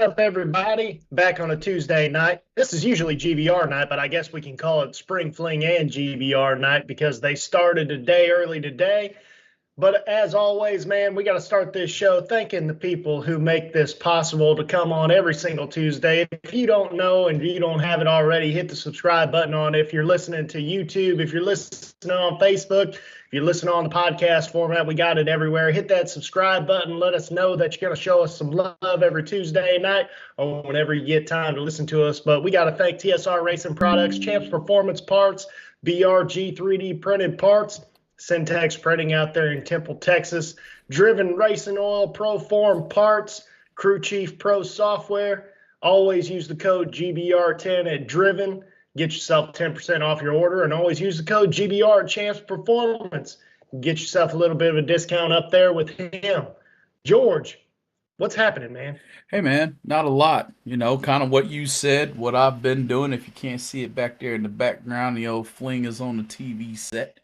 up, everybody? Back on a Tuesday night. This is usually GBR night, but I guess we can call it Spring Fling and GBR night because they started early today. But as always, man, we got to start this show thanking the people who make this possible to come on every single Tuesday. If you don't know and you don't have it already, hit the subscribe button on it. If you're listening to YouTube, if you're listening on Facebook, if you're listening on the podcast format, we got it everywhere. Hit that subscribe button. Let us know that you're going to show us some love every Tuesday night or whenever you get time to listen to us. But we got to thank TSR Racing Products, Champs Performance Parts, BRG 3D printed parts, Syntax Printing out there in Temple, Texas, Driven Racing Oil, Proform Parts, Crew Chief Pro Software. Always use the code GBR10 at Driven. Get yourself 10% off your order, and always use the code GBR at Champs Performance. Get yourself a little bit of a discount up there with him. George, what's happening, man? Hey man, not a lot. Kind of what you said, what I've been doing. If you can't see it back there in the background, the old Fling is on the TV set.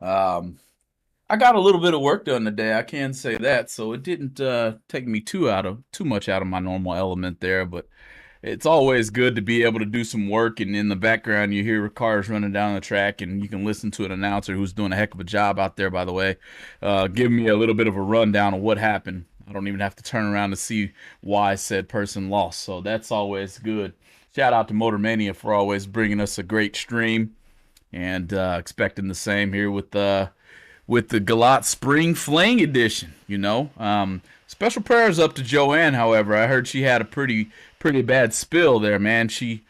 I got a little bit of work done today. I can say that. So it didn't take me too much out of my normal element there, but it's always good to be able to do some work, and in the background you hear cars running down the track, and you can listen to an announcer who's doing a heck of a job out there, by the way, give me a little bit of a rundown of what happened. I don't even have to turn around to see why said person lost, so that's always good. Shout out to Motor Mania for always bringing us a great stream, and expecting the same here with the Galat Spring Fling edition. Special prayers up to Joanne. However, I heard she had a pretty bad spill there, man. She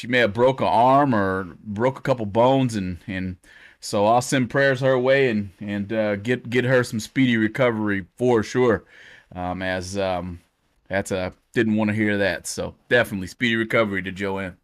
may have broke an arm or broke a couple bones, and so I'll send prayers her way and get her some speedy recovery for sure. Didn't want to hear that, so definitely speedy recovery to Joanne.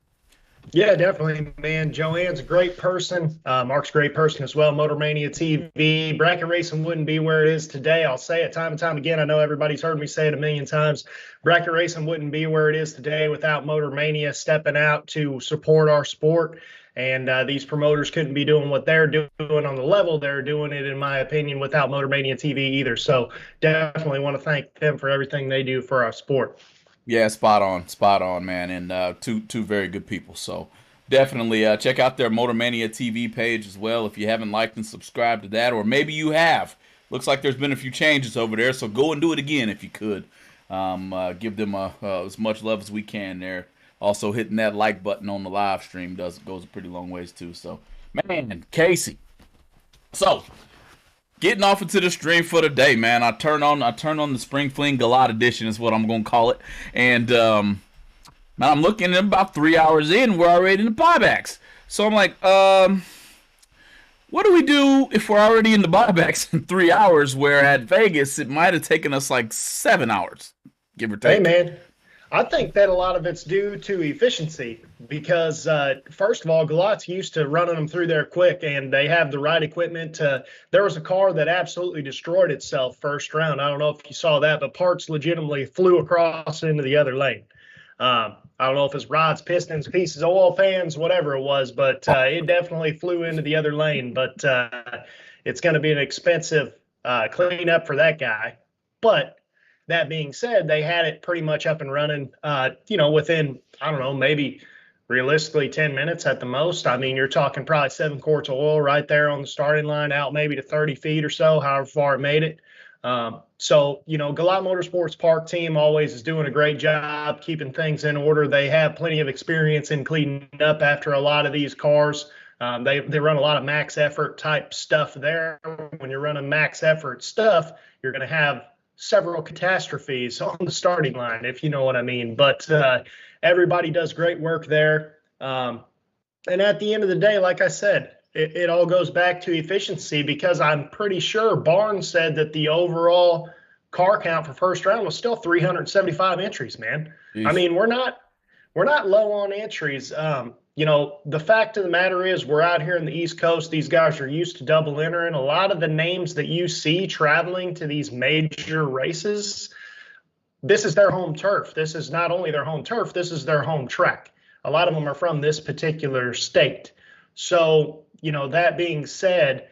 Yeah, definitely, man. Joanne's a great person. Mark's a great person as well. Motor Mania TV. Bracket racing wouldn't be where it is today. I'll say it time and time again. I know everybody's heard me say it a million times. Bracket racing wouldn't be where it is today without Motor Mania stepping out to support our sport. And these promoters couldn't be doing what they're doing on the level they're doing it, in my opinion, without Motor Mania TV either. So definitely want to thank them for everything they do for our sport. Yeah, spot on, man, and two very good people. So definitely check out their Motor Mania TV page as well if you haven't liked and subscribed to that, or maybe you have. Looks like there's been a few changes over there, so go and do it again if you could. Give them as much love as we can there. Also, hitting that like button on the live stream goes a pretty long ways too. So, man, Casey. So, getting off into the stream for the day, man. I turn on the Spring Fling Galat edition is what I'm gonna call it, and man, I'm looking at about 3 hours in. We're already in the buybacks, so I'm like, what do we do if we're already in the buybacks in 3 hours? Where at Vegas it might have taken us like 7 hours, give or take. Hey, man. I think that a lot of it's due to efficiency because, first of all, Galat's used to running them through there quick, and they have the right equipment. There was a car that absolutely destroyed itself first round. I don't know if you saw that, but parts legitimately flew across into the other lane. I don't know if it's rods, pistons, pieces, oil fans, whatever it was, but it definitely flew into the other lane. But it's going to be an expensive cleanup for that guy. But that being said, they had it pretty much up and running, within, I don't know, maybe realistically 10 minutes at the most. I mean, you're talking probably 7 quarts of oil right there on the starting line, out maybe to 30 feet or so, however far it made it. So, Galat Motorsports Park team always is doing a great job keeping things in order. They have plenty of experience in cleaning up after a lot of these cars. They run a lot of max effort type stuff there. When you're running max effort stuff, you're going to have several catastrophes on the starting line, if you know what I mean. But everybody does great work there. And at the end of the day, like I said, it all goes back to efficiency, because I'm pretty sure Barnes said that the overall car count for first round was still 375 entries, man. Jeez. I mean, we're not low on entries. The fact of the matter is we're out here in the East Coast. These guys are used to double entering. A lot of the names that you see traveling to these major races, this is their home turf. This is not only their home turf, this is their home track. A lot of them are from this particular state. So, that being said,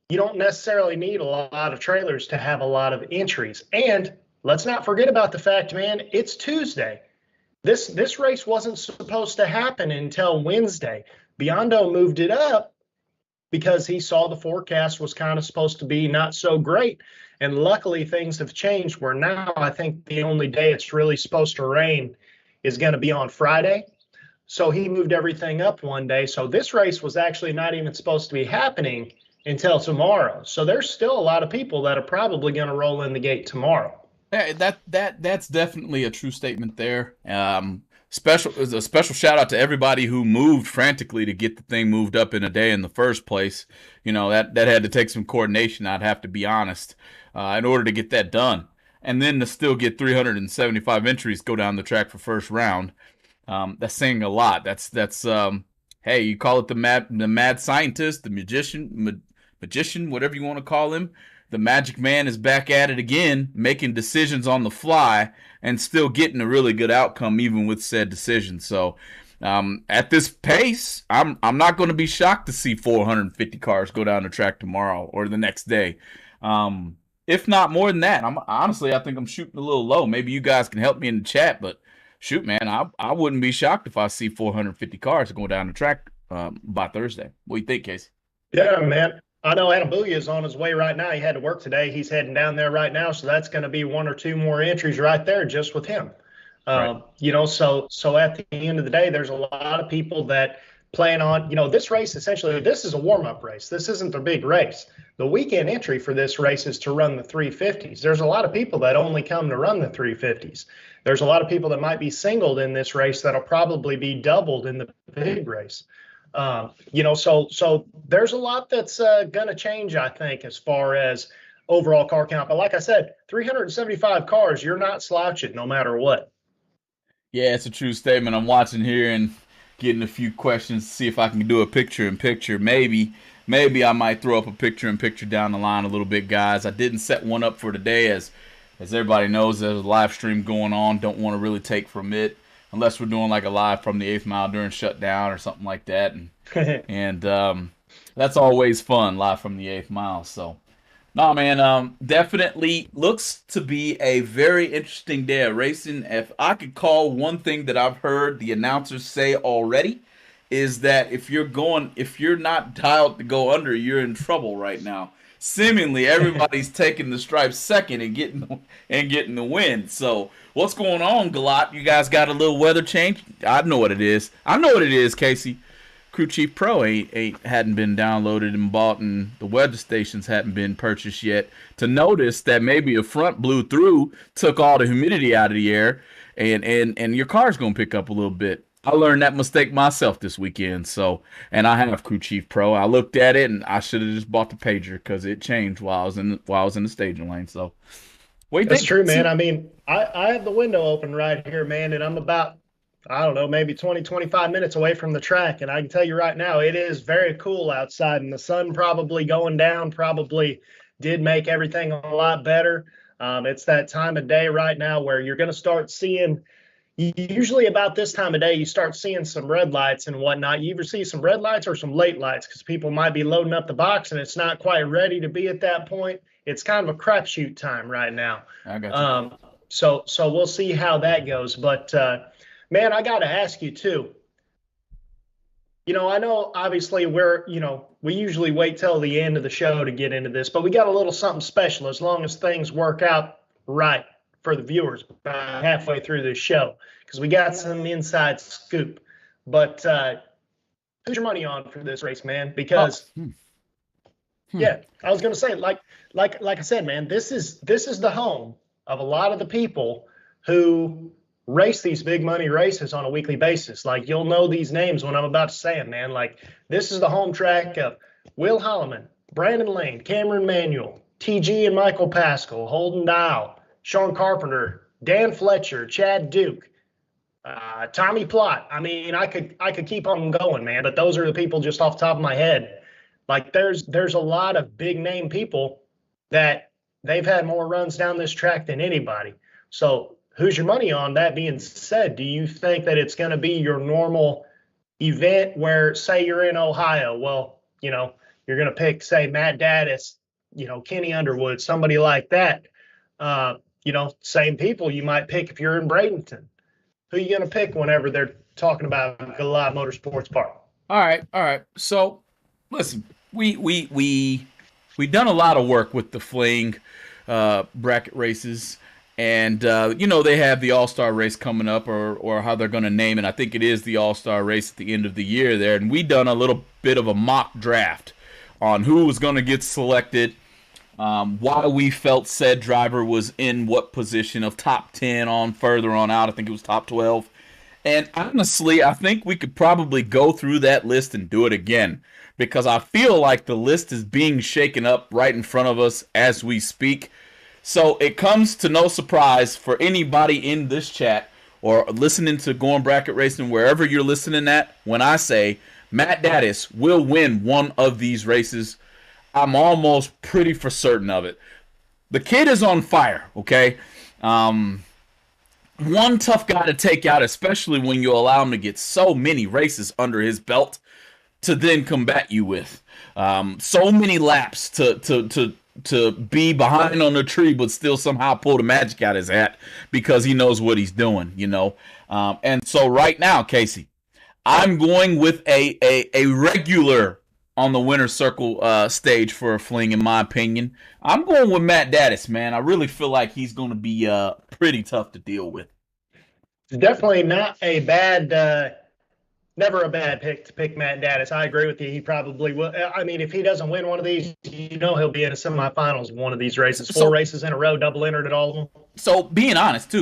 you don't necessarily need a lot of trailers to have a lot of entries. And let's not forget about the fact, man, it's Tuesday. this race wasn't supposed to happen until Wednesday. Biondo moved it up because he saw the forecast was kind of supposed to be not so great. And luckily, things have changed where now I think the only day it's really supposed to rain is going to be on Friday. So he moved everything up one day. So this race was actually not even supposed to be happening until tomorrow. So there's still a lot of people that are probably going to roll in the gate tomorrow. Yeah, that's definitely a true statement there. A special shout out to everybody who moved frantically to get the thing moved up in a day in the first place. You know that had to take some coordination. I'd have to be honest, in order to get that done, and then to still get 375 entries go down the track for first round. That's saying a lot. Hey, you call it the mad scientist, the magician, whatever you want to call him. The Magic Man is back at it again, making decisions on the fly and still getting a really good outcome even with said decisions. So, at this pace, I'm not going to be shocked to see 450 cars go down the track tomorrow or the next day. If not more than that, I think I'm shooting a little low. Maybe you guys can help me in the chat, but shoot, man, I wouldn't be shocked if I see 450 cars going down the track by Thursday. What do you think, Casey? Yeah, man. I know Anabuya is on his way right now. He had to work today. He's heading down there right now. So that's going to be one or two more entries right there just with him. Right. So at the end of the day, there's a lot of people that plan on, this race, essentially, this is a warm-up race. This isn't the big race. The weekend entry for this race is to run the 350s. There's a lot of people that only come to run the 350s. There's a lot of people that might be singled in this race that'll probably be doubled in the big race. So there's a lot that's going to change, I think, as far as overall car count. But like I said, 375 cars, you're not slouching no matter what. Yeah, it's a true statement. I'm watching here and getting a few questions to see if I can do a picture-in-picture. Maybe I might throw up a picture-in-picture down the line a little bit, guys. I didn't set one up for today as everybody knows there's a live stream going on. Don't want to really take from it unless we're doing like a live from the 8th mile during shutdown or something like that. And that's always fun, live from the 8th mile. So, no, man, definitely looks to be a very interesting day of racing. If I could call one thing that I've heard the announcers say already is that if you're not dialed to go under, you're in trouble right now. Seemingly everybody's taking the stripes second and getting the win. So what's going on, Galot? You guys got a little weather change? I know what it is. I know what it is, Casey. Crew Chief Pro hadn't been downloaded and bought, and the weather stations hadn't been purchased yet to notice that maybe a front blew through, took all the humidity out of the air, and your car's gonna pick up a little bit. I learned that mistake myself this weekend. So, and I have Crew Chief Pro. I looked at it and I should have just bought the pager because it changed while I was in the staging lane. So, what do you think? That's true, man. I mean, I have the window open right here, man, and I'm about, I don't know, maybe 20, 25 minutes away from the track. And I can tell you right now, it is very cool outside, and the sun probably going down probably did make everything a lot better. It's that time of day right now where you're going to start seeing, usually about this time of day, you start seeing some red lights and whatnot. You either see some red lights or some late lights because people might be loading up the box and it's not quite ready to be at that point. It's kind of a crapshoot time right now. I got you. So we'll see how that goes. But, man, I got to ask you, too. I know obviously we usually wait till the end of the show to get into this, but we got a little something special as long as things work out right for the viewers about halfway through this show, because we got some inside scoop. But who's your money on for this race, man? Because yeah, I was going to say, like I said, man, this is the home of a lot of the people who race these big money races on a weekly basis. Like, you'll know these names when I'm about to say them, man. Like, this is the home track of Will Holloman, Brandon Lane, Cameron Manuel, TG and Michael Pascal, Holden Dial, Sean Carpenter, Dan Fletcher, Chad Duke, Tommy Plott. I mean, I could keep on going, man, but those are the people just off the top of my head. Like, there's a lot of big name people that they've had more runs down this track than anybody. So who's your money on? That being said, do you think that it's going to be your normal event where, say you're in Ohio, well, you're going to pick, say, Matt Daddis, Kenny Underwood, somebody like that. Same people you might pick if you're in Bradenton. Who you gonna pick whenever they're talking about Goliath Motorsports Park? All right, all right. So, listen, we done a lot of work with the Fling bracket races, and they have the All Star race coming up, or how they're going to name it. I think it is the All Star race at the end of the year there, and we done a little bit of a mock draft on who was going to get selected, why we felt said driver was in what position of top 10 on further on out. I think it was top 12. And honestly, I think we could probably go through that list and do it again because I feel like the list is being shaken up right in front of us as we speak. So it comes to no surprise for anybody in this chat or listening to Going Bracket Racing, wherever you're listening at, when I say Matt Daddis will win one of these races. I'm almost pretty for certain of it. The kid is on fire, okay? One tough guy to take out, especially when you allow him to get so many races under his belt to then combat you with. So many laps to be behind on the tree, but still somehow pull the magic out of his hat because he knows what he's doing. And so right now, Casey, I'm going with a regular on the winner's circle stage for a Fling, in my opinion. I'm going with Matt Daddis, man. I really feel like he's going to be pretty tough to deal with. It's definitely not a bad, never a bad pick to pick Matt Daddis. I agree with you. He probably will. I mean, if he doesn't win one of these, he'll be in a semifinals of one of these races. Four races in a row, double entered at all of them. So being honest,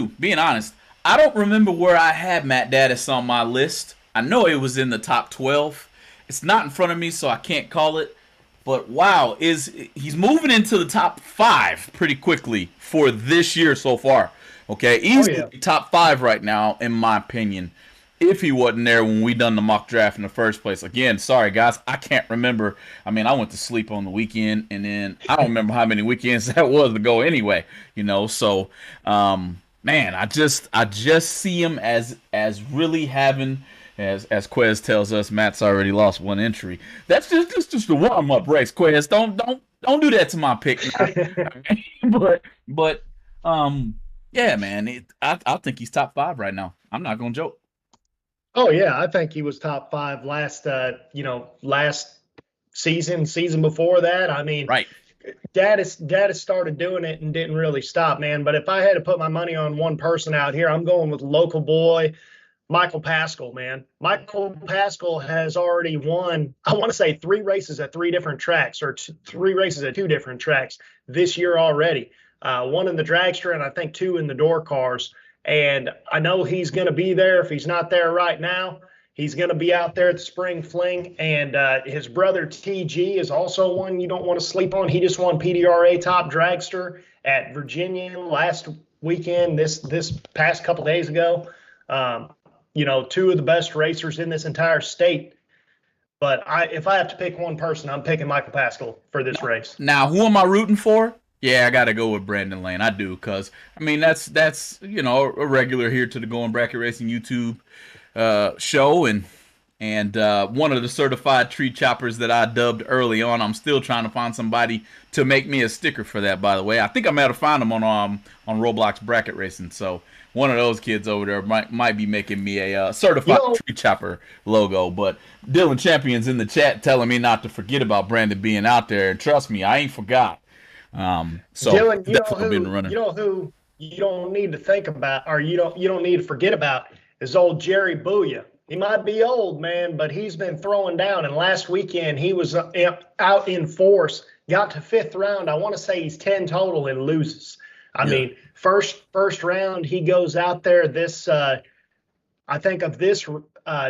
I don't remember where I had Matt Daddis on my list. I know it was in the top 12. It's not in front of me, so I can't call it. But wow, he's moving into the top 5 pretty quickly for this year so far. Okay, he's top 5 right now, in my opinion. If he wasn't there when we done the mock draft in the first place. Again, sorry guys, I can't remember. I mean, I went to sleep on the weekend, and then I don't remember how many weekends that was ago anyway. So man, I just see him as really having. As Quez tells us, Matt's already lost one entry. That's just a warm up race, Quez. Don't do that to my pick. but yeah, man. I think he's top 5 right now. I'm not gonna joke. Oh yeah, I think he was top 5 last season before that. I mean, right. Daddis started doing it and didn't really stop, man. But if I had to put my money on one person out here, I'm going with local boy Michael Pascal, man. Michael Pascal has already won, I want to say 3 races at 3 different tracks, or 3 races at 2 different tracks this year already. 1 in the dragster and I think 2 in the door cars. And I know he's going to be there. If he's not there right now, he's going to be out there at the Spring Fling. And his brother TG is also one you don't want to sleep on. He just won PDRA Top Dragster at Virginia last weekend, this past couple days ago. 2 of the best racers in this entire state. But if I have to pick one person, I'm picking Michael Pascal for this race. Now, who am I rooting for? Yeah, I got to go with Brandon Lane. I do, because, I mean, that's a regular here to the Going Bracket Racing YouTube show, and one of the certified tree choppers that I dubbed early on. I'm still trying to find somebody to make me a sticker for that, by the way. I think I might have found him on Roblox Bracket Racing, so one of those kids over there might be making me a certified tree chopper logo. But Dylan Champion's in the chat telling me not to forget about Brandon being out there, and trust me, I ain't forgot. So Dylan, who you don't need to think about, or you don't need to forget about, is old Jerry Booyah. He might be old, man, but he's been throwing down. And last weekend he was out in force, got to 5th round. I want to say he's 10 total and loses. I mean, first round he goes out there. This I think of this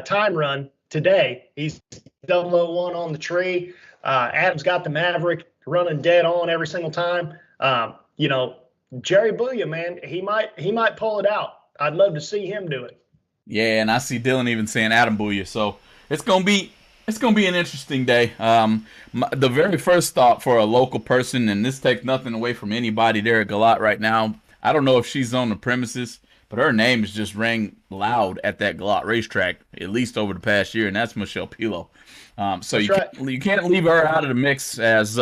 time run today. He's 001 on the tree. Adam's got the Maverick running dead on every single time. Jerry Booyah, man, he might pull it out. I'd love to see him do it. Yeah, and I see Dylan even saying Adam Booyah. So it's gonna be an interesting day. The very first thought for a local person, and this takes nothing away from anybody there at Galat right now. I don't know if she's on the premises, but her name has just rang loud at that Galat racetrack, at least over the past year, and that's Michelle Pilo. So you can't leave her out of the mix as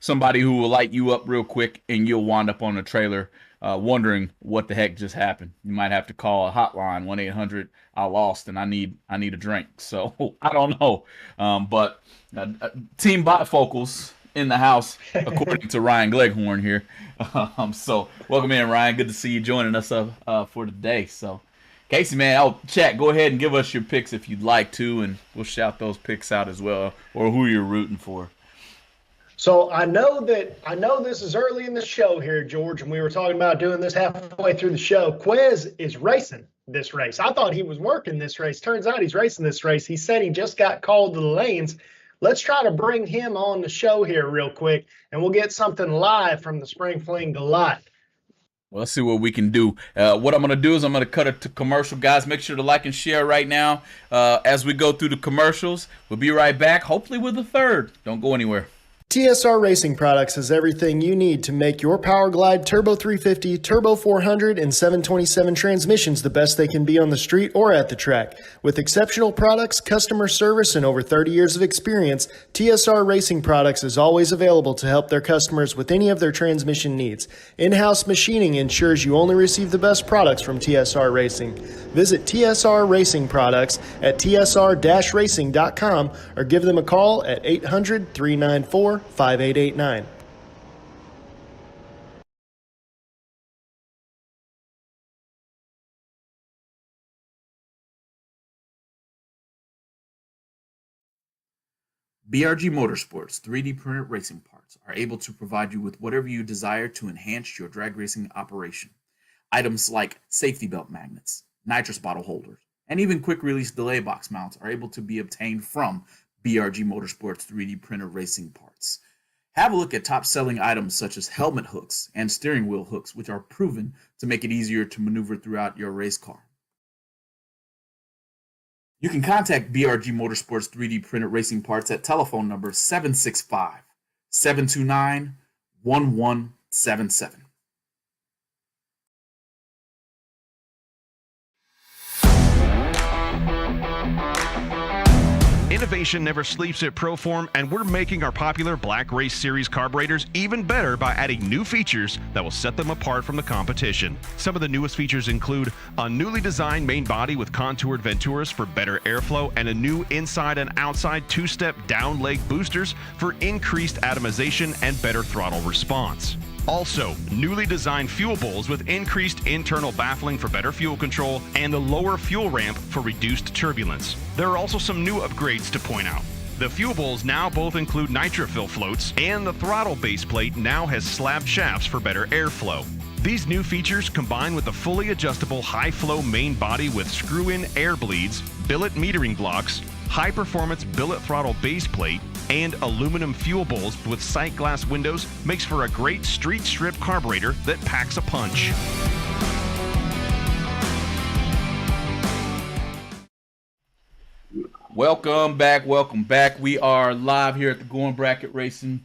somebody who will light you up real quick, and you'll wind up on a trailer wondering what the heck just happened. You might have to call a hotline 1-800 I lost and I need a drink. So I don't know, but team bifocals in the house according to Ryan Gleghorn here. So welcome in, Ryan. Good to see you joining us for today. So Casey, man, chat. Go ahead and give us your picks if you'd like to, and we'll shout those picks out as well, or who you're rooting for. So I know this is early in the show here, George, and we were talking about doing this halfway through the show. Quez is racing this race. I thought he was working this race. Turns out he's racing this race. He said he just got called to the lanes. Let's try to bring him on the show here real quick, and we'll get something live from the Spring Fling Galot. Well, let's see what we can do. What I'm going to do is I'm going to cut it to commercial, guys. Make sure to like and share right now as we go through the commercials. We'll be right back, hopefully with a third. Don't go anywhere. TSR Racing Products has everything you need to make your Power Glide Turbo 350, Turbo 400, and 727 transmissions the best they can be on the street or at the track. With exceptional products, customer service, and over 30 years of experience, TSR Racing Products is always available to help their customers with any of their transmission needs. In-house machining ensures you only receive the best products from TSR Racing. Visit TSR Racing Products at tsr-racing.com or give them a call at 800-394-5889. BRG Motorsports 3D printed racing parts are able to provide you with whatever you desire to enhance your drag racing operation. Items like safety belt magnets, nitrous bottle holders, and even quick release delay box mounts are able to be obtained from BRG Motorsports 3D printed racing parts. Have a look at top-selling items such as helmet hooks and steering wheel hooks, which are proven to make it easier to maneuver throughout your race car. You can contact BRG Motorsports 3D printed racing parts at telephone number 765-729-1177. Innovation never sleeps at Proform, and we're making our popular Black Race Series carburetors even better by adding new features that will set them apart from the competition. Some of the newest features include a newly designed main body with contoured Venturas for better airflow and a new inside and outside two-step down leg boosters for increased atomization and better throttle response. Also, newly designed fuel bowls with increased internal baffling for better fuel control and the lower fuel ramp for reduced turbulence. There are also some new upgrades to point out. The fuel bowls now both include nitrofill floats, and the throttle base plate now has slabbed shafts for better airflow. These new features, combined with the fully adjustable high-flow main body with screw-in air bleeds, billet metering blocks, high-performance billet throttle base plate, and aluminum fuel bowls with sight glass windows, makes for a great street strip carburetor that packs a punch. Welcome back. Welcome back. We are live here at the Going Bracket Racing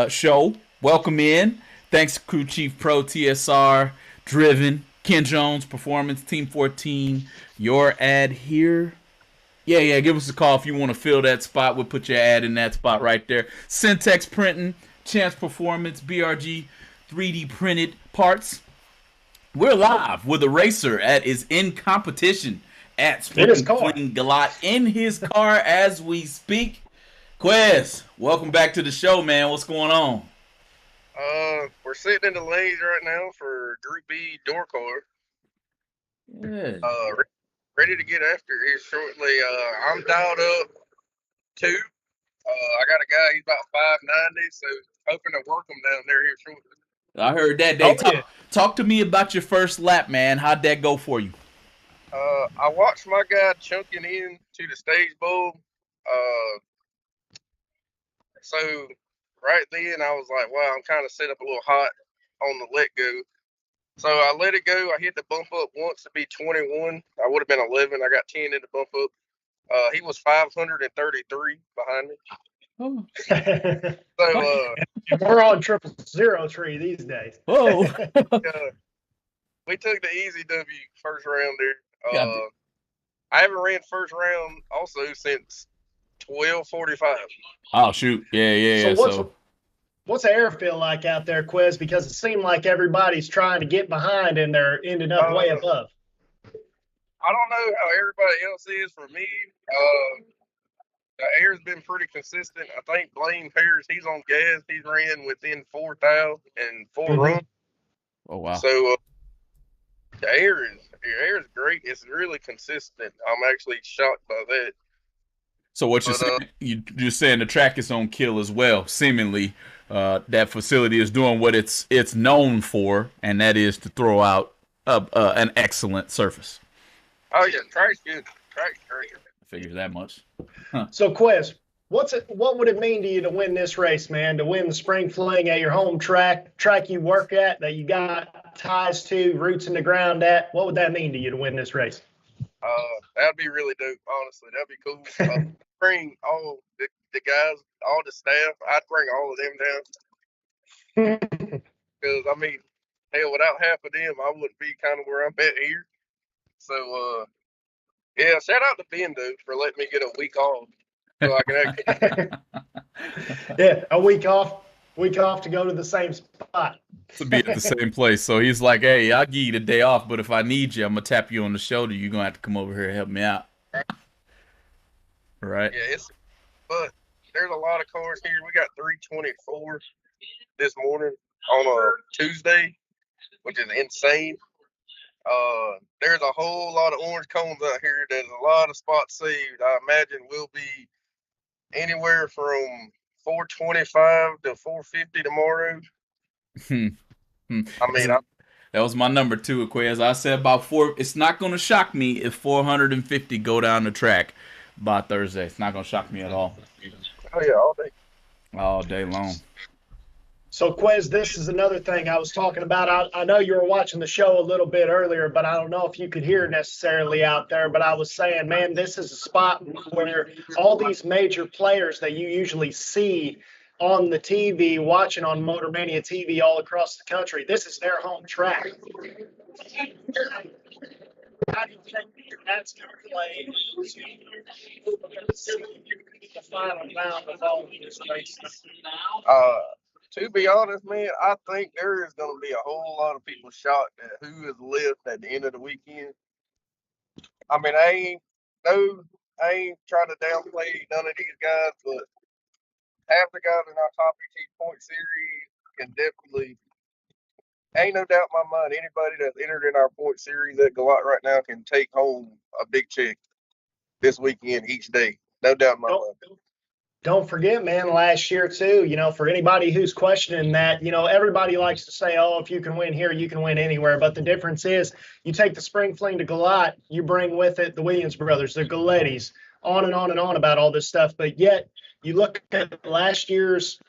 show. Welcome in. Thanks to Crew Chief Pro, TSR, Driven, Ken Jones, Performance, Team 14. Your ad here. Yeah, give us a call if you want to fill that spot. We'll put your ad in that spot right there. Syntex Printing, Chance Performance, BRG 3D printed parts. We're live with a racer that is in competition at Spring Fling Galot in his car as we speak. Quez, welcome back to the show, man. What's going on? We're sitting in the lanes right now for Group B door car. Yeah. Ready to get after here shortly. I'm dialed up too. I got a guy, he's about 590, so hoping to work him down there here shortly. I heard that day. Talk to me about your first lap, man. How'd that go for you? I watched my guy chunking in to the stage bowl. So right then I was like, wow, I'm kind of set up a little hot on the let go. So I let it go. I hit the bump up once to be 21. I would have been 11. I got 10 in the bump up. He was 533 behind me. Oh. So we're on 000 tree these days. Whoa. We took the easy W first round there. I haven't ran first round also since 12:45. Oh shoot! Yeah. What's the air feel like out there, Quiz? Because it seemed like everybody's trying to get behind and they're ending up way above. I don't know how everybody else is. For me, the air's been pretty consistent. I think Blaine Harris, he's on gas. He's ran within 4,000 and 4 runs. Oh wow! So the air is great. It's really consistent. I'm actually shocked by that. So what you're saying? You're saying the track is on kill as well. Seemingly, that facility is doing what it's known for, and that is to throw out an excellent surface. Oh yeah, track's good. Track's great. I figure that much. Huh. So, Quiz, what would it mean to you to win this race, man? To win the spring fling at your home track you work at, that you got ties to, roots in the ground at? What would that mean to you to win this race? That'd be really dope. Honestly, that'd be cool. Bring all the guys, all the staff. I'd bring all of them down. Because I mean, hell, without half of them, I wouldn't be kind of where I'm at here. So, yeah, shout out to Ben, dude, for letting me get a week off so I can actually. Yeah, a week off to go to the same spot. To be at the same place. So he's like, hey, I'll give you the day off, but if I need you, I'm going to tap you on the shoulder. You're going to have to come over here and help me out. Right? Yeah, but there's a lot of cars here. We got 324 this morning on a Tuesday, which is insane. There's a whole lot of orange cones out here. There's a lot of spots saved. I imagine we'll be anywhere from 425 to 450 tomorrow. I mean, that was my number 2, Aquarius. I said about 4. It's not going to shock me if 450 go down the track by Thursday. It's not going to shock me at all. Oh yeah, all day. All day long. So, Quiz, this is another thing I was talking about. I know you were watching the show a little bit earlier, but I don't know if you could hear necessarily out there. But I was saying, man, this is a spot where all these major players that you usually see on the TV, watching on Motor Mania TV all across the country, this is their home track. How do you think that's going to play the final round of all these races? To be honest, man, I think there is going to be a whole lot of people shocked at who is left at the end of the weekend. I mean, I ain't trying to downplay none of these guys, but half the guys in our top 18 point series can definitely. Ain't no doubt in my mind, anybody that's entered in our point series at Galot right now can take home a big check this weekend each day. No doubt in my mind. Don't forget, man, last year too, for anybody who's questioning that, everybody likes to say, oh, if you can win here, you can win anywhere. But the difference is you take the spring fling to Galot, you bring with it the Williams brothers, the Galettis, on and on and on about all this stuff. But yet you look at last year's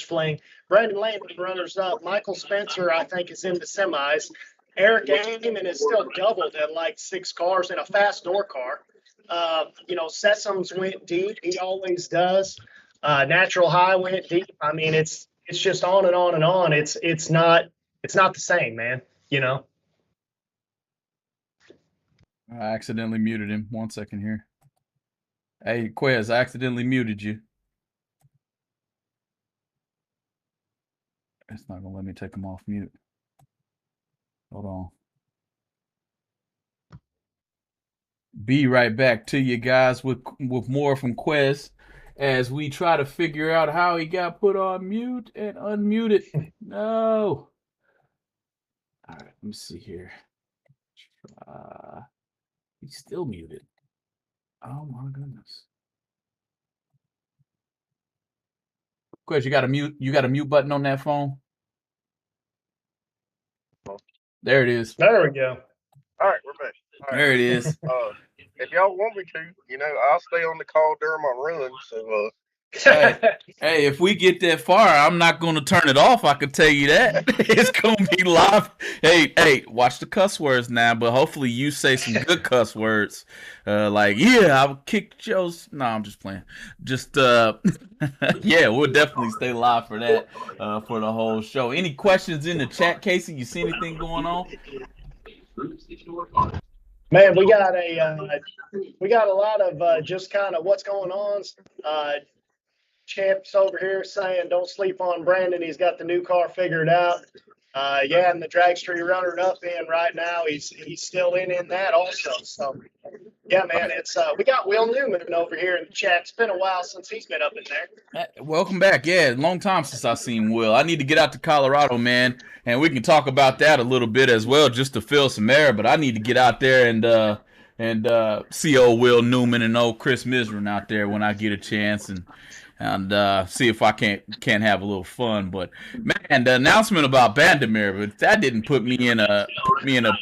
fling, Brandon Lane was runners up. Michael Spencer, I think, is in the semis. Eric Amon is still doubled at like 6 cars in a fast door car. Sessoms went deep. He always does. Natural High went deep. I mean, it's just on and on and on. It's not the same, man. I accidentally muted him. 1 second here. Hey, Quez, I accidentally muted you. It's not gonna let me take him off mute. Hold on. Be right back to you guys with more from Quez as we try to figure out how he got put on mute and unmuted. No. All right, let me see here. He's still muted. Oh my goodness. Quez, you got a mute button on that phone? There it is. There we go. All right, we're back. All right. There it is. If y'all want me to, I'll stay on the call during my run. So, hey, if we get that far, I'm not going to turn it off. I can tell you that. It's going to be live. Hey, watch the cuss words now, but hopefully you say some good cuss words. I'll kick Joe's. No, I'm just playing. Yeah, we'll definitely stay live for that, for the whole show. Any questions in the chat, Casey? You see anything going on? Man, we got a lot of just kind of what's going on. Champs over here saying don't sleep on Brandon. He's got the new car figured out. Yeah, and the dragster runner up in right now, he's still in that also. So yeah, man, it's we got Will Newman over here in the chat. It's been a while since he's been up in there. Welcome back. Yeah, long time since I've seen Will. I need to get out to Colorado, man, and we can talk about that a little bit as well, just to fill some air. But I need to get out there and see old Will Newman and old Chris Misrin out there when I get a chance, and see if I can't have a little fun. But man, the announcement about Bandemir, but that didn't put me in a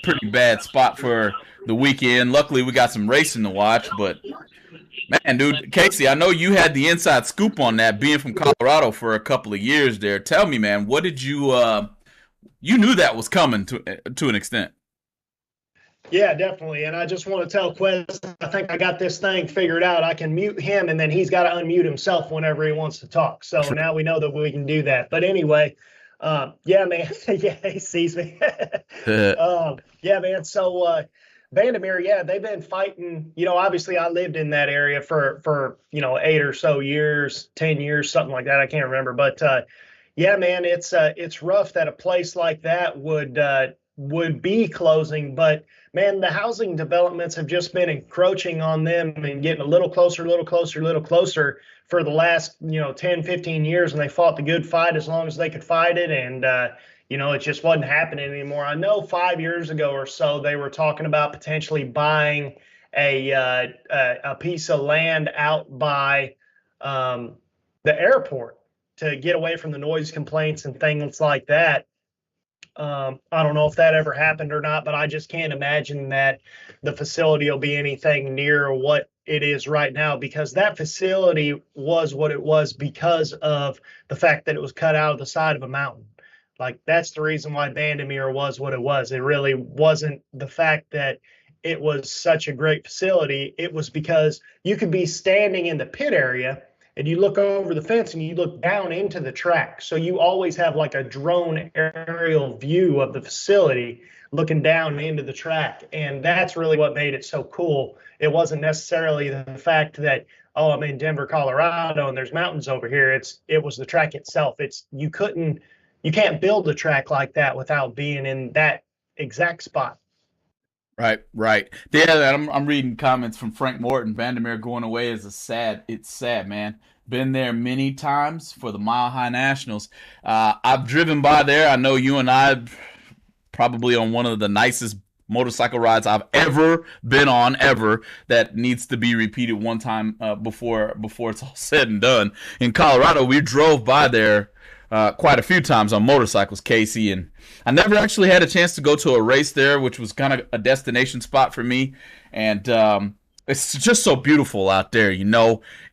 pretty bad spot for the weekend. Luckily, we got some racing to watch. But man, dude, Casey, I know you had the inside scoop on that, being from Colorado for a couple of years there. Tell me, man, what did you you knew that was coming to an extent? Yeah, definitely. And I just want to tell Quez, I think I got this thing figured out. I can mute him, and then he's got to unmute himself whenever he wants to talk. So now we know that we can do that. But anyway, yeah, man. Yeah, he sees me. Yeah, man. So Bandemir, yeah, they've been fighting. You know, obviously I lived in that area for 8 or so years, 10 years, something like that. I can't remember. But yeah, man, it's rough that a place like that would be closing. But man, the housing developments have just been encroaching on them and getting a little closer for the last, 10, 15 years. And they fought the good fight as long as they could fight it. And, it just wasn't happening anymore. I know 5 years ago or so, they were talking about potentially buying a piece of land out by the airport to get away from the noise complaints and things like that. I don't know if that ever happened or not, but I just can't imagine that the facility will be anything near what it is right now, because that facility was what it was because of the fact that it was cut out of the side of a mountain. Like, that's the reason why Bandemir was what it was. It really wasn't the fact that it was such a great facility. It was because you could be standing in the pit area and you look over the fence and you look down into the track. So you always have like a drone aerial view of the facility looking down into the track. And that's really what made it so cool. It wasn't necessarily the fact that, oh, I'm in Denver, Colorado, and there's mountains over here. It was the track itself. You can't build a track like that without being in that exact spot. Right. Yeah, I'm reading comments from Frank Morton. Bandemir going away is it's sad, man. Been there many times for the Mile High Nationals. I've driven by there. I know you and I probably on one of the nicest motorcycle rides I've ever been on, ever, that needs to be repeated one time before it's all said and done. In Colorado, we drove by there quite a few times on motorcycles, Casey, and I never actually had a chance to go to a race there, which was kind of a destination spot for me. And it's just so beautiful out there,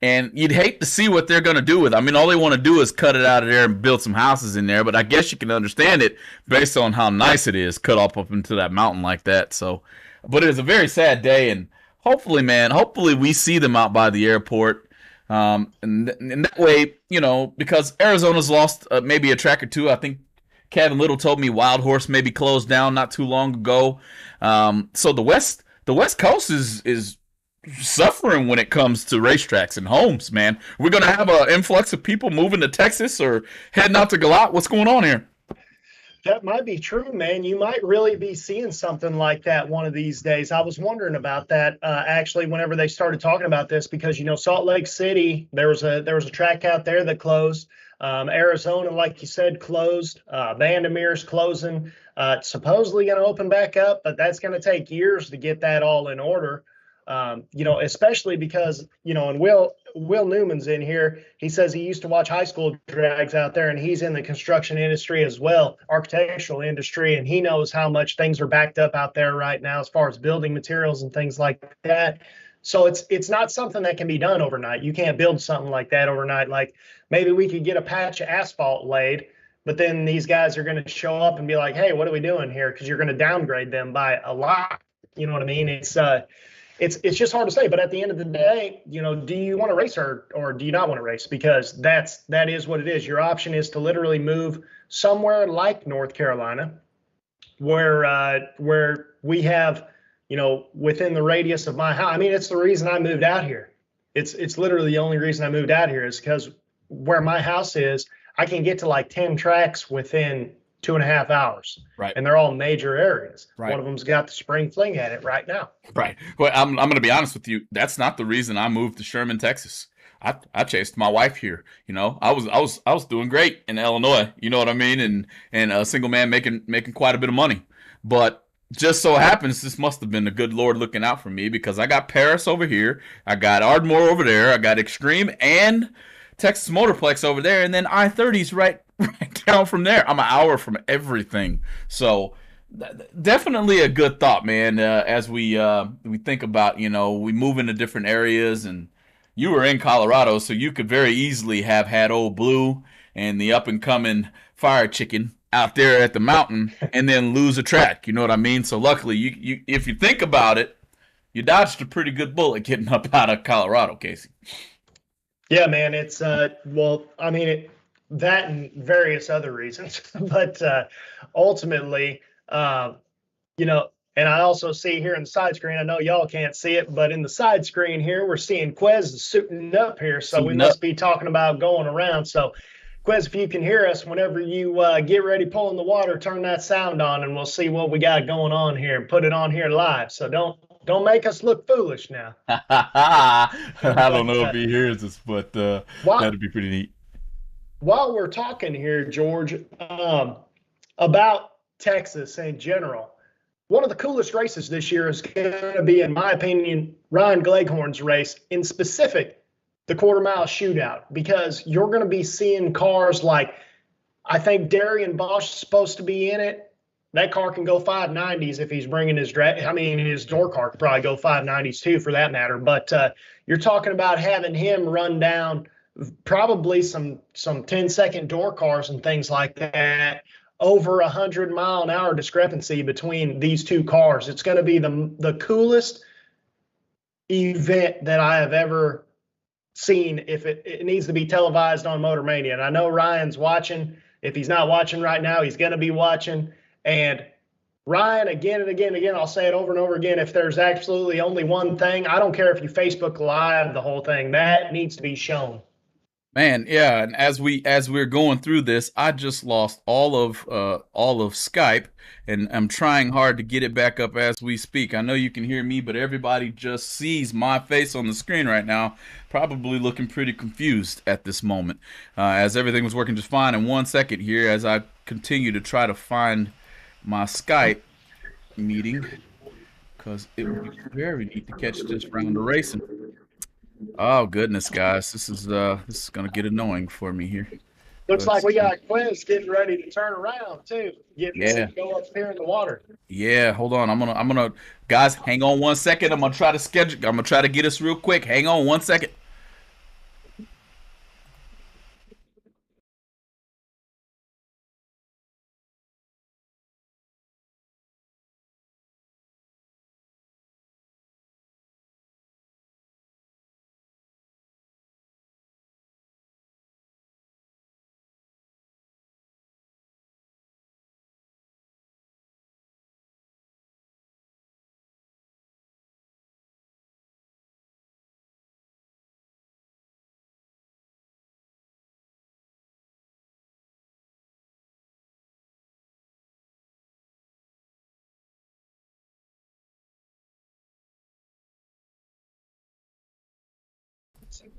and you'd hate to see what they're going to do with it. I mean, all they want to do is cut it out of there and build some houses in there, but I guess you can understand it based on how nice it is, cut up into that mountain like that. So, but it was a very sad day, and hopefully we see them out by the airport. And that way, because Arizona's lost maybe a track or two. I think Kevin Little told me Wild Horse maybe closed down not too long ago. So the West Coast is suffering when it comes to racetracks and homes, man. We're going to have an influx of people moving to Texas or heading out to Galat. What's going on here? That might be true, man. You might really be seeing something like that one of these days. I was wondering about that actually whenever they started talking about this, because Salt Lake City, there was a track out there that closed. Arizona, like you said, closed. Vandermeer's closing. It's supposedly going to open back up, but that's going to take years to get that all in order. Especially because, and Will Newman's in here. He says he used to watch high school drags out there, and he's in the construction industry as well, architectural industry, and he knows how much things are backed up out there right now as far as building materials and things like that. So it's not something that can be done overnight. You can't build something like that overnight. Like, maybe we could get a patch of asphalt laid, but then these guys are going to show up and be like, hey, what are we doing here? Because you're going to downgrade them by a lot. You know what I mean? It's just hard to say, but at the end of the day, do you want to race or do you not want to race? Because that is what it is. Your option is to literally move somewhere like North Carolina, where we have, within the radius of my house. I mean, it's the reason I moved out here. It's literally the only reason I moved out here is because where my house is, I can get to like 10 tracks within 2.5 hours. Right. And they're all major areas. Right. One of them's got the Spring Fling at it right now. Right. Well, I'm going to be honest with you. That's not the reason I moved to Sherman, Texas. I chased my wife here. You know, I was doing great in Illinois. You know what I mean? And a single man making quite a bit of money. But just so happens this must have been the good Lord looking out for me, because I got Paris over here, I got Ardmore over there, I got Extreme and Texas Motorplex over there, and then I-30's right down from there. I'm an hour from everything. So definitely a good thought, man. As we think about, you know, we move into different areas, and you were in Colorado, so you could very easily have had Old Blue and the up and coming Fire Chicken out there at the mountain, and then lose a track. You know what I mean? So luckily, you if you think about it, you dodged a pretty good bullet getting up out of Colorado, Casey. Yeah, man. It's well, I mean, that and various other reasons, but ultimately, you know, and I also see here in the side screen, I know y'all can't see it, but in the side screen here, we're seeing Quez suiting up here. So we must be talking about going around. So Quez, if you can hear us, whenever you get ready pulling the water, turn that sound on, and we'll see what we got going on here and put it on here live. So don't make us look foolish now. I don't know if he hears us, but that'd be pretty neat. While we're talking here, George, about Texas in general, one of the coolest races this year is going to be, in my opinion, Ryan Gleghorn's race, in specific, the quarter-mile shootout, because you're going to be seeing cars like, I think Darian Bosch is supposed to be in it. That car can go 590s if he's bringing his his door car could probably go 590s too, for that matter. But you're talking about having him run down probably some 10-second door cars and things like that. Over 100-mile-an-hour discrepancy between these two cars. It's going to be the coolest event that I have ever seen. If it needs to be televised on Motor Mania, and I know Ryan's watching. If he's not watching right now, he's going to be watching. And Ryan, again and again and again, I'll say it over and over again, if there's absolutely only one thing, I don't care if you Facebook Live the whole thing, that needs to be shown. Man, yeah, and as we're going through this, I just lost all of Skype, and I'm trying hard to get it back up as we speak. I know you can hear me, but everybody just sees my face on the screen right now, probably looking pretty confused at this moment, as everything was working just fine. In 1 second here, as I continue to try to find my Skype meeting, because it would be very neat to catch this round of racing. Oh goodness, guys, this is gonna get annoying for me here. Looks like we got Quez getting ready to turn around too. To go up here in the water. Yeah, hold on. I'm gonna guys, hang on 1 second. I'm gonna try to get us real quick. Hang on 1 second.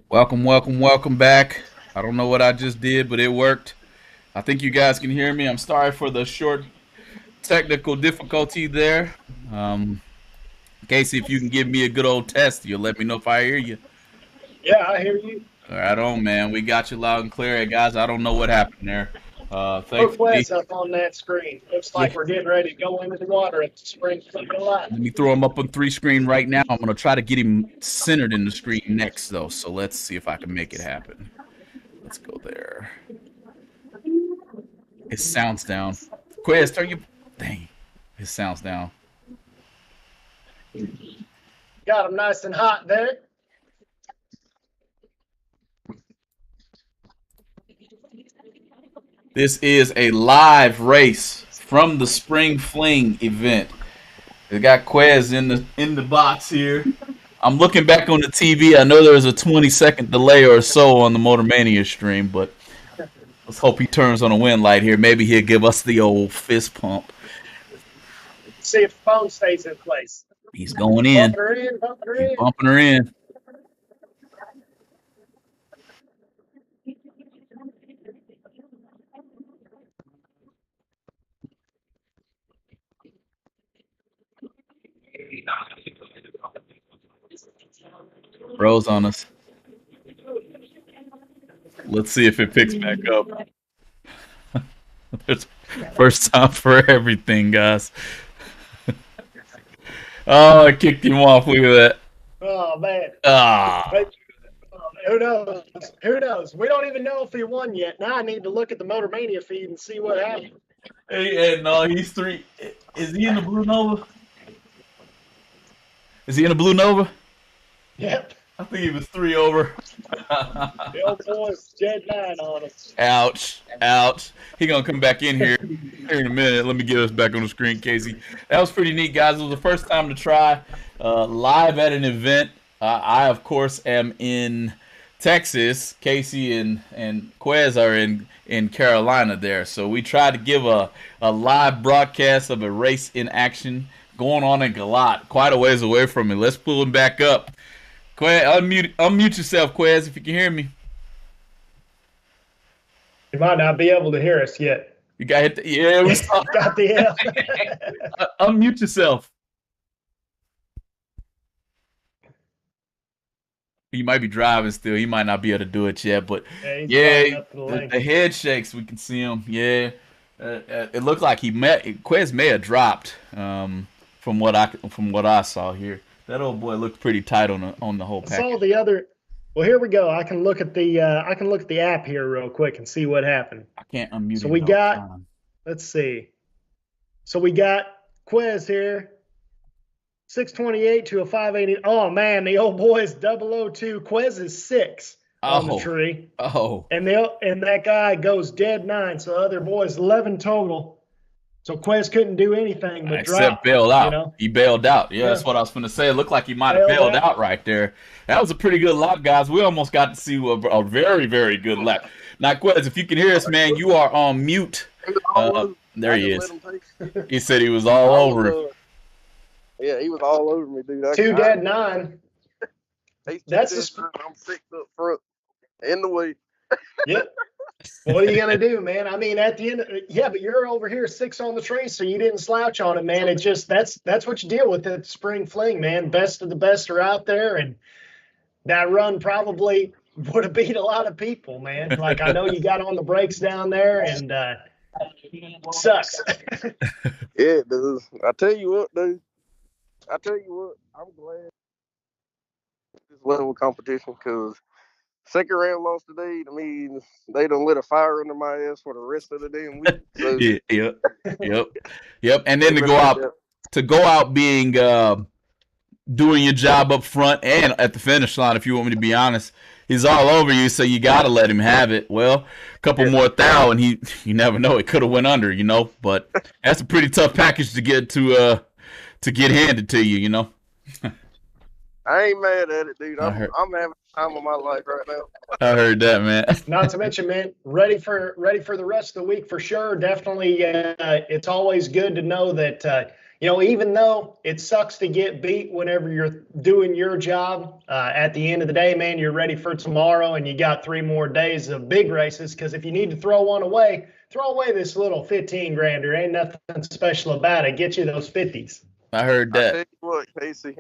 Welcome back. I don't know what I just did, but it worked. I think you guys can hear me. I'm sorry for the short technical difficulty there. Casey, if you can give me a good old test, you'll let me know if I hear you. Yeah, I hear you. Right on, man. We got you loud and clear. Hey, guys, I don't know what happened there. Put Quez up on that screen. Looks like we're getting ready to go into the water at the Spring Fling Live. Let me throw him up on 3 screen right now. I'm going to try to get him centered in the screen next, though. So let's see if I can make it happen. Let's go there. His sound's down. Quez, turn your... Dang. His sound's down. Got him nice and hot there. This is a live race from the Spring Fling event. We got Quez in the box here. I'm looking back on the TV. I know there was a 20-second delay or so on the Motor Mania stream, but let's hope he turns on a win light here. Maybe he'll give us the old fist pump. See if the phone stays in place. He's going in. Bumping her in, bumping her He's in. bumping her in. Rose on us. Let's see if it picks back up. First time for everything, guys. Oh, I kicked him off. Look at that. Oh, man. Ah. Who knows? Who knows? We don't even know if he won yet. Now I need to look at the Motor Mania feed and see what happened. Hey, no, he's 3. Is he in the Blue Nova? Is he in the Blue Nova? Yep. I think he was 3 over. The old boy's dead 9 on him. Ouch. Ouch. He going to come back in here in a minute. Let me get us back on the screen, Casey. That was pretty neat, guys. It was the first time to try live at an event. I, of course, am in Texas. Casey and Quez are in Carolina there. So we tried to give a live broadcast of a race in action going on in Galat, quite a ways away from me. Let's pull him back up. Quez, unmute yourself, Quez, if you can hear me. You might not be able to hear us yet. You got hit. Yeah, we saw. Got the L. Unmute yourself. He might be driving still. He might not be able to do it yet, but yeah, the head shakes. We can see him. Yeah, it looked like Quez may have dropped from what I saw here. That old boy looked pretty tight on the whole package. I saw the other. Well, here we go. I can look at the app here real quick and see what happened. I can't unmute. So we got. Let's see. So we got Quez here. 628 to a 580. Oh man, the old boy is 002. Quez is 6 on the tree. Oh. And that guy goes dead 9. So other boys 11 total. So Quez couldn't do anything but except bail out. You know? He bailed out. Yeah, that's what I was going to say. It looked like he might have bailed out right there. That was a pretty good lap, guys. We almost got to see a very, very good lap. Now, Quez, if you can hear us, man, you are on mute. There he is. He said he was all over. Yeah, he was all over me, dude. 2 dead 9. That's I'm 6 up front in the way. Yep. What are you gonna do, man? I mean, at the end, but you're over here 6 on the tree, so you didn't slouch on it, man. It just that's what you deal with at spring fling, man. Best of the best are out there, and that run probably would have beat a lot of people, man. Like I know you got on the brakes down there, and sucks. Yeah, dude. I tell you what, dude. I'm glad this level of competition because second round loss today. I mean, they done lit a fire under my ass for the rest of the damn week. So. Yep. And then to go out being doing your job up front and at the finish line. If you want me to be honest, he's all over you, so you got to let him have it. Well, a couple more thou, and you never know, it could have went under, you know. But that's a pretty tough package to get handed to you, you know. I ain't mad at it, dude. I'm having the time of my life right now. I heard that, man. Not to mention, man, ready for the rest of the week for sure. Definitely, it's always good to know that even though it sucks to get beat whenever you're doing your job, at the end of the day, man, you're ready for tomorrow, and you got 3 more days of big races. Because if you need to throw away this little 15 grander. Ain't nothing special about it. Get you those 50s. I heard that. I tell you what, Casey.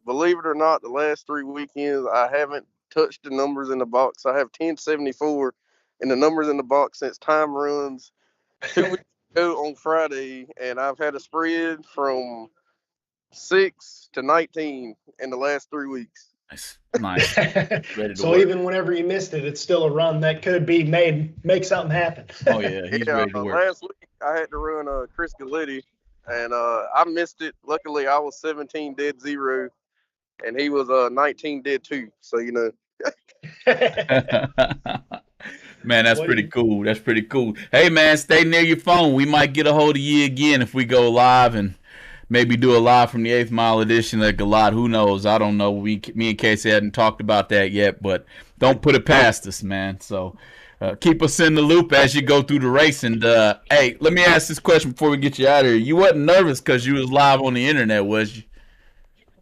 Believe it or not, the last 3 weekends, I haven't touched the numbers in the box. I have 1074 in the numbers in the box since time runs 2 weeks ago on Friday, and I've had a spread from 6 to 19 in the last 3 weeks. Nice. So even whenever you missed it, it's still a run that could be make something happen. Oh, yeah. He's ready to work. Last week, I had to run Chris Galletti, and I missed it. Luckily, I was 17 dead 0. And he was 19 dead 2, so you know. Man, that's pretty cool. That's pretty cool. Hey, man, stay near your phone. We might get a hold of you again if we go live and maybe do a live from the 8th Mile edition at Galot. Who knows? I don't know. Me and Casey hadn't talked about that yet, but don't put it past us, man. So keep us in the loop as you go through the race. And hey, let me ask this question before we get you out of here. You wasn't nervous because you was live on the internet, was you?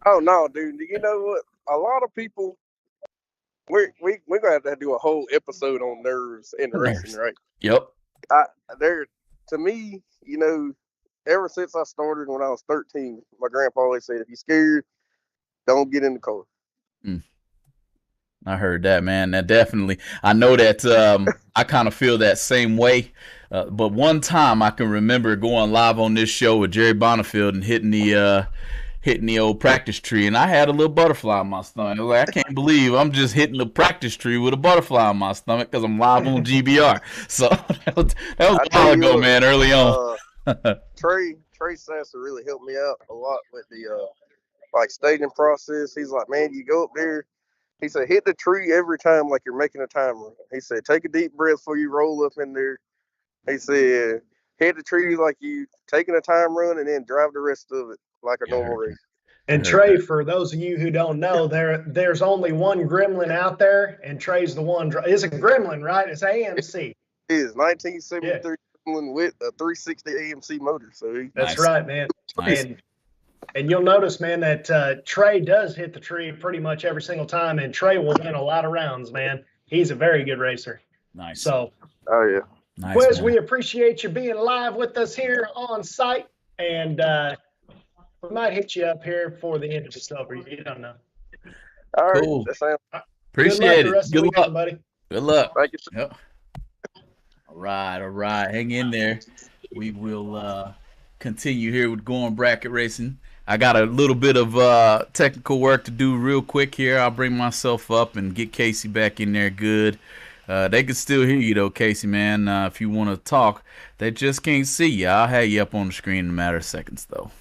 Oh no, dude. You know what? A lot of people, we're gonna have to do a whole episode on nerves in racing, right? Yep. To me, you know, ever since I started when I was 13, my grandpa always said, if you're scared, don't get in the car. I heard that, man. That definitely. I know that I kind of feel that same way. But one time I can remember going live on this show with Jerry Bonifield and hitting the old practice tree, and I had a little butterfly in my stomach. I was like, I can't believe I'm just hitting the practice tree with a butterfly in my stomach because I'm live on GBR. So that was a while ago, man, early on. Trey Sasser really helped me out a lot with the like staging process. He's like, man, you go up there. He said, hit the tree every time like you're making a time run. He said, take a deep breath before you roll up in there. He said, hit the tree like you taking a time run and then drive the rest of it like a normal race. And Trey, for those of you who don't know, there's only one gremlin out there, and Trey's the one. It's a gremlin, right? It's AMC. It is 1973 gremlin with a 360 AMC motor. So that's right, man. Nice. And you'll notice, man, that Trey does hit the tree pretty much every single time, and Trey will win a lot of rounds, man. He's a very good racer. Nice. So, oh yeah. Nice, Quiz, man. we appreciate you being live with us here on site, and we might hit you up here before the end of it's over. You don't know. All right. Cool. That Appreciate Good luck it. Good luck, buddy. Good luck. Thank you. Yep. All right. Hang in there. We will continue here with Going Bracket Racing. I got a little bit of technical work to do real quick here. I'll bring myself up and get Casey back in there good. They can still hear you, though, Casey, man. If you want to talk, they just can't see you. I'll have you up on the screen in a matter of seconds, though.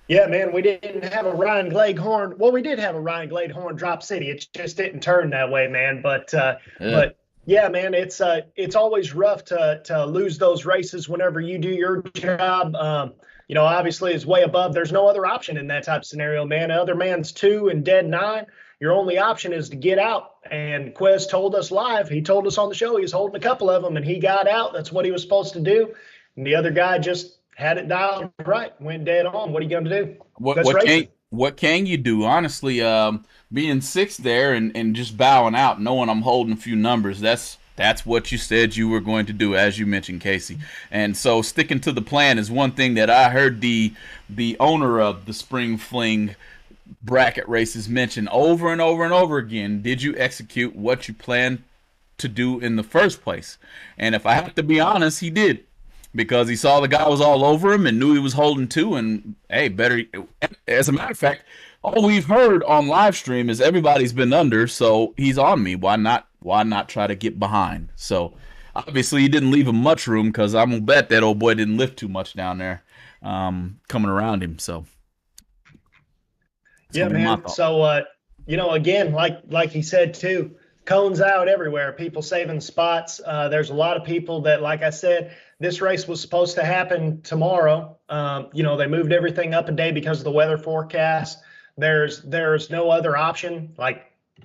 Yeah, man, we didn't have a Ryan Glade horn. Well, we did have a Ryan Glade horn drop city. It just didn't turn that way, man. But yeah, man, it's always rough to lose those races whenever you do your job. Obviously it's way above. There's no other option in that type of scenario, man. Other man's 2 and dead 9. Your only option is to get out. And Quez told us live. He told us on the show he was holding a couple of them, and he got out. That's what he was supposed to do. And the other guy just had it dialed right, went dead on. What are you going to do? What can you do? Honestly, being 6th there and just bowing out, knowing I'm holding a few numbers, that's what you said you were going to do, as you mentioned, Casey. And so sticking to the plan is one thing that I heard the owner of the Spring Fling bracket races mention over and over and over again. Did you execute what you planned to do in the first place? And if I have to be honest, he did. Because he saw the guy was all over him and knew he was holding 2, and hey, better. As a matter of fact, all we've heard on live stream is everybody's been under, so he's on me. Why not try to get behind? So obviously he didn't leave him much room, because I'm gonna bet that old boy didn't lift too much down there, coming around him. So yeah, man. So again, like he said too, cones out everywhere. People saving spots. There's a lot of people that, like I said, this race was supposed to happen tomorrow. They moved everything up a day because of the weather forecast. There's no other option.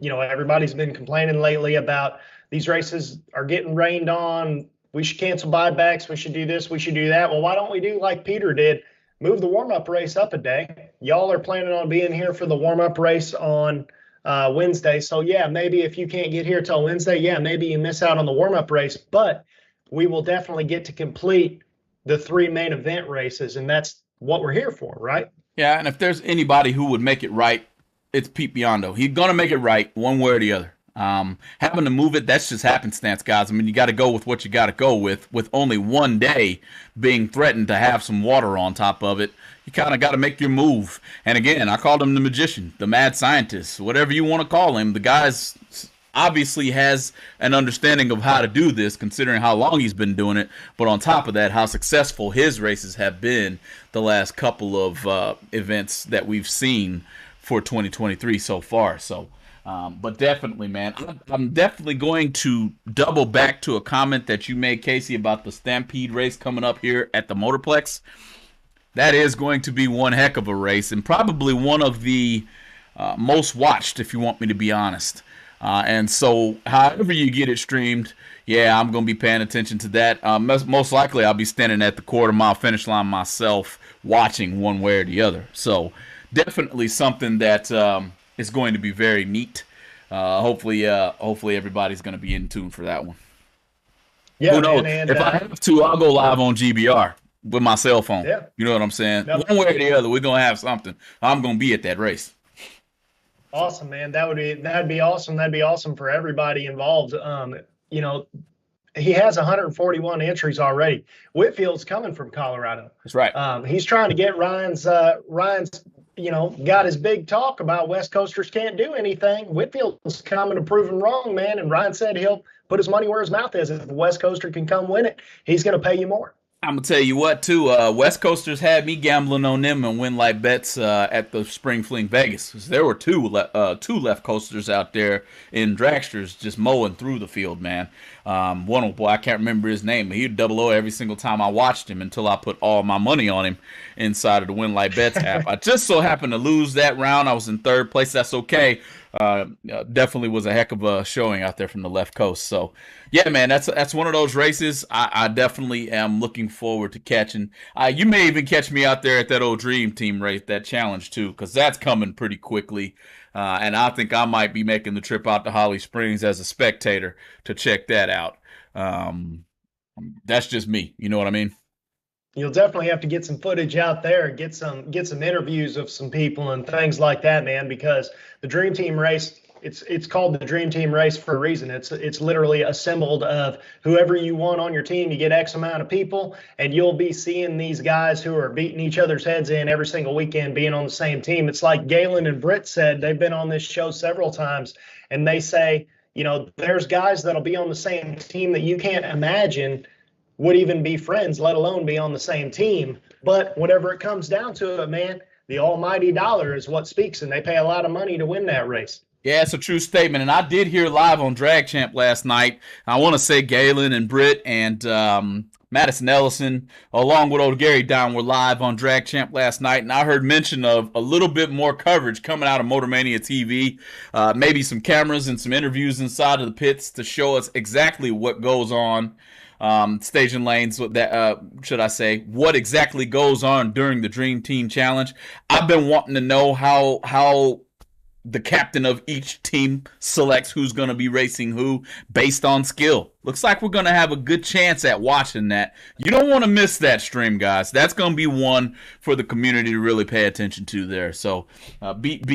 Everybody's been complaining lately about these races are getting rained on. We should cancel buybacks. We should do this. We should do that. Well, why don't we do like Peter did? Move the warm-up race up a day. Y'all are planning on being here for the warm-up race on Wednesday. So, yeah, maybe if you can't get here till Wednesday, yeah, maybe you miss out on the warm-up race. But we will definitely get to complete the 3 main event races, and that's what we're here for, right? Yeah, and if there's anybody who would make it right, it's Pete Biondo. He's going to make it right one way or the other. Having to move it, that's just happenstance, guys. I mean, you got to go with what you got to go with only one day being threatened to have some water on top of it. You kind of got to make your move. And again, I called him the magician, the mad scientist, whatever you want to call him. The guy's obviously has an understanding of how to do this, considering how long he's been doing it, but on top of that, how successful his races have been the last couple of events that we've seen for 2023 so far. So but definitely, man, I'm definitely going to double back to a comment that you made, Casey, about the Stampede race coming up here at the Motorplex. That is going to be one heck of a race, and probably one of the most watched, if you want me to be honest. And so, however you get it streamed, yeah, I'm going to be paying attention to that. Most likely, I'll be standing at the quarter-mile finish line myself, watching one way or the other. So, definitely something that is going to be very neat. Hopefully, everybody's going to be in tune for that one. Yeah, Who knows? man, and If I have to, I'll go live on GBR with my cell phone. Yeah. You know what I'm saying? Yep. One way or the other, we're going to have something. I'm going to be at that race. Awesome, man. That'd be awesome. That'd be awesome for everybody involved. You know, he has 141 entries already. Whitfield's coming from Colorado. That's right. He's trying to get Ryan's, got his big talk about West Coasters can't do anything. Whitfield's coming to prove him wrong, man. And Ryan said he'll put his money where his mouth is. If the West Coaster can come win it, he's going to pay you more. I'm gonna tell you what, too. West Coasters had me gambling on them and win like bets at the Spring Fling Vegas. There were two left coasters out there in dragsters just mowing through the field, man. One boy, I can't remember his name, but he'd double O every single time I watched him until I put all my money on him inside of the Win Like Bets app. I just so happened to lose that round. I was in third place. That's okay. Definitely was a heck of a showing out there from the left coast. So, yeah, man, that's one of those races I definitely am looking forward to catching. You may even catch me out there at that old Dream Team race, that challenge too, because that's coming pretty quickly. And I think I might be making the trip out to Holly Springs as a spectator to check that out. That's just me. You know what I mean? You'll definitely have to get some footage out there, get some interviews of some people and things like that, man, because the Dream Team race, it's called the Dream Team race for a reason. It's literally assembled of whoever you want on your team. You get X amount of people, and you'll be seeing these guys who are beating each other's heads in every single weekend being on the same team. It's like Galen and Britt said, they've been on this show several times, and they say, there's guys that'll be on the same team that you can't imagine would even be friends, let alone be on the same team. But whenever it comes down to it, man, the almighty dollar is what speaks, and they pay a lot of money to win that race. Yeah, it's a true statement. And I did hear live on Drag Champ last night. I want to say Galen and Britt and Madison Ellison, along with old Gary Down, were live on Drag Champ last night. And I heard mention of a little bit more coverage coming out of Motormania TV, maybe some cameras and some interviews inside of the pits to show us exactly what goes on. Staging lanes, should I say, what exactly goes on during the Dream Team Challenge. I've been wanting to know how the captain of each team selects who's going to be racing who based on skill. Looks like we're going to have a good chance at watching that. You don't want to miss that stream, guys. That's going to be one for the community to really pay attention to there. So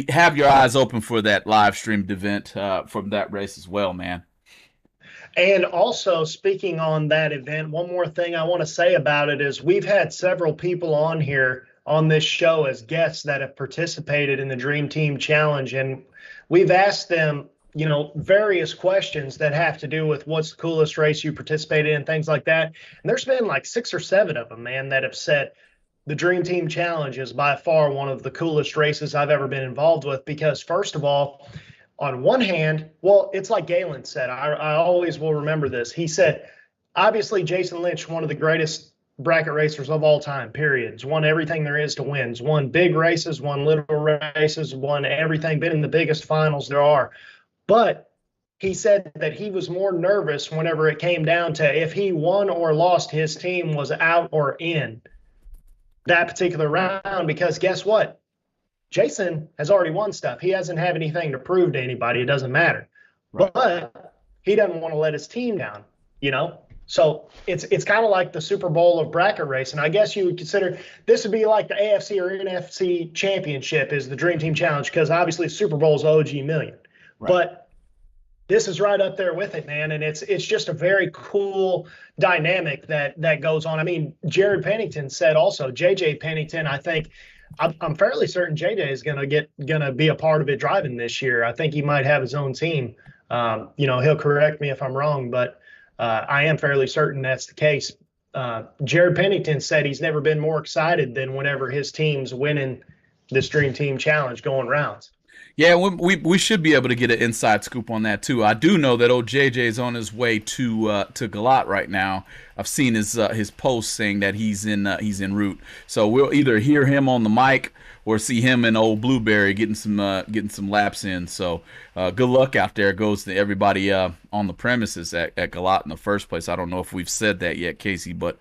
have your eyes open for that live streamed event from that race as well, man. And also, speaking on that event, one more thing I want to say about it is we've had several people on here on this show as guests that have participated in the Dream Team Challenge, and we've asked them, various questions that have to do with what's the coolest race you participated in, things like that. And there's been like 6 or 7 of them, man, that have said the Dream Team Challenge is by far one of the coolest races I've ever been involved with because, first of all, on one hand, well, it's like Galen said, I always will remember this. He said, obviously, Jason Lynch, one of the greatest bracket racers of all time, period. He's won everything there is to win. He's won big races, won little races, won everything, been in the biggest finals there are. But he said that he was more nervous whenever it came down to if he won or lost, his team was out or in that particular round because guess what? Jason has already won stuff. He hasn't had anything to prove to anybody. It doesn't matter. Right. But he doesn't want to let his team down, So it's kind of like the Super Bowl of bracket race. And I guess you would consider this would be like the AFC or NFC championship is the Dream Team Challenge because obviously the Super Bowl is OG million. Right. But this is right up there with it, man. And it's just a very cool dynamic that goes on. I mean, Jared Pennington said also, JJ Pennington, I think – I'm fairly certain JJ is gonna be a part of it driving this year. I think he might have his own team. He'll correct me if I'm wrong, but I am fairly certain that's the case. Jared Pennington said he's never been more excited than whenever his team's winning this Dream Team Challenge going rounds. Yeah, we should be able to get an inside scoop on that too. I do know that old JJ is on his way to Galat right now. I've seen his post saying that he's en route. So we'll either hear him on the mic or see him and old Blueberry getting some laps in. So good luck out there goes to everybody on the premises at Galat in the first place. I don't know if we've said that yet, Casey, but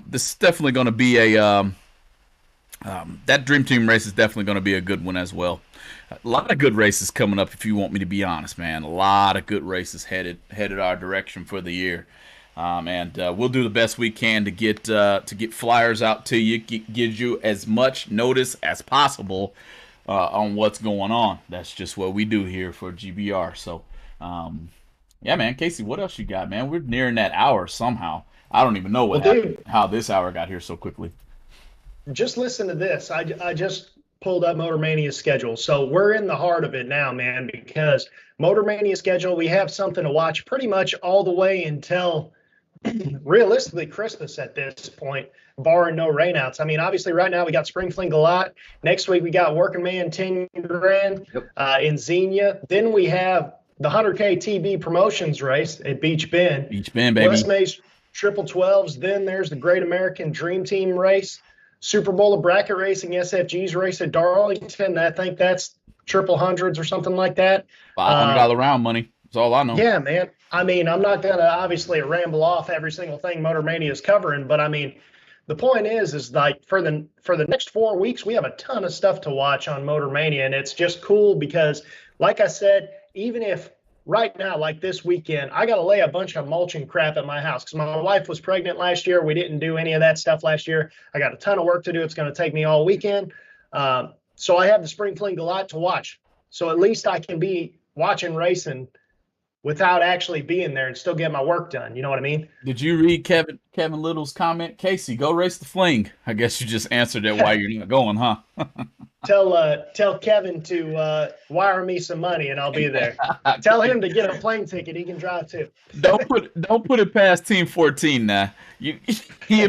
this is definitely going to be that Dream Team race is definitely going to be a good one as well. A lot of good races coming up, if you want me to be honest, man. A lot of good races headed our direction for the year, and we'll do the best we can to get flyers out to you, give you as much notice as possible on what's going on. That's just what we do here for GBR. So, yeah, man, Casey, what else you got, man? We're nearing that hour somehow. I don't even know how this hour got here so quickly. Just listen to this. I just pulled up Motor Mania's schedule. So we're in the heart of it now, man, because Motor Mania schedule, we have something to watch pretty much all the way until realistically Christmas at this point, barring no rainouts. I mean, obviously right now we got Spring Fling Galat. Next week we got Working Man 10 grand in Xenia. Then we have the 100K TB promotions race at Beach Bend. Beach Bend, baby. West Mays Triple 12s. Then there's the Great American Dream Team race. Super Bowl of Bracket Racing, SFG's race at Darlington. I think that's triple hundreds or something like that. $500 round money. That's all I know. Yeah, man. I mean, I'm not going to obviously ramble off every single thing Motor Mania is covering, but I mean, the point is like for the next 4 weeks, we have a ton of stuff to watch on Motor Mania, and it's just cool because, like I said, even if right now, like this weekend, I got to lay a bunch of mulching crap at my house because my wife was pregnant last year. We didn't do any of that stuff last year. I got a ton of work to do. It's going to take me all weekend. So I have the Spring Fling Galat to watch. So at least I can be watching racing without actually being there and still get my work done. You know what I mean? Did you read Kevin Little's comment? Casey, go race the Fling. I guess you just answered it while you're not going, huh? Tell Kevin to wire me some money and I'll be there. Tell him to get a plane ticket. He can drive too. Don't put it past Team 14 now. You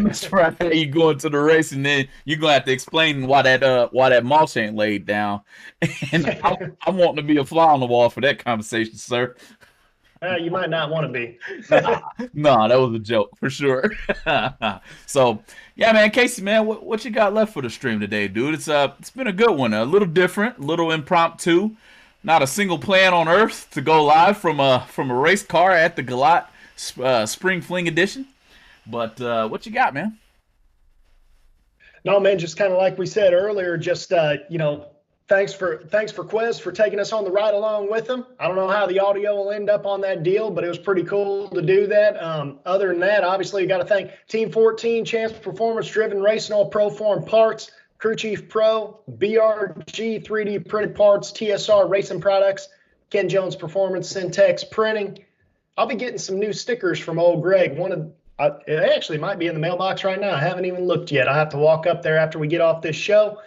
miss Friday, you go into the race and then you're gonna have to explain why that mulch ain't laid down. And I'm wanting to be a fly on the wall for that conversation, sir. You might not want to be. No, that was a joke for sure. So, yeah, man, Casey, man, what you got left for the stream today, dude? It's been a good one, a little different, a little impromptu. Not a single plan on earth to go live from a race car at the Galat Spring Fling Edition. But what you got, man? No, man, just kind of like we said earlier, just thanks for Quez for taking us on the ride along with him. I don't know how the audio will end up on that deal, but it was pretty cool to do that. Other than that, obviously, you got to thank Team 14, Champs Performance Driven Racing, All Pro Form Parts, Crew Chief Pro, BRG 3D Printed Parts, TSR Racing Products, Ken Jones Performance, Syntex Printing. I'll be getting some new stickers from old Greg. It actually might be in the mailbox right now. I haven't even looked yet. I have to walk up there after we get off this show.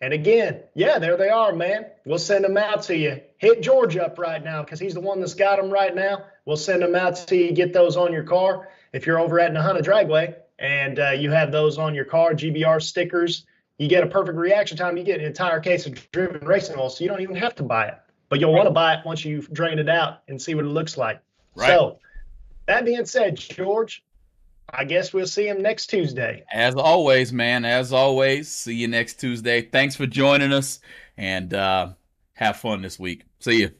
And again, yeah, there they are, man. We'll send them out to you. Hit George up right now because he's the one that's got them right now. We'll send them out to you. Get those on your car. If you're over at Nahana Dragway and you have those on your car, GBR stickers, you get a perfect reaction time. You get an entire case of driven racing oil, so you don't even have to buy it. But you'll want to buy it once you've drained it out and see what it looks like. Right. So that being said, George, I guess we'll see him next Tuesday. As always, man. As always, see you next Tuesday. Thanks for joining us, and have fun this week. See you.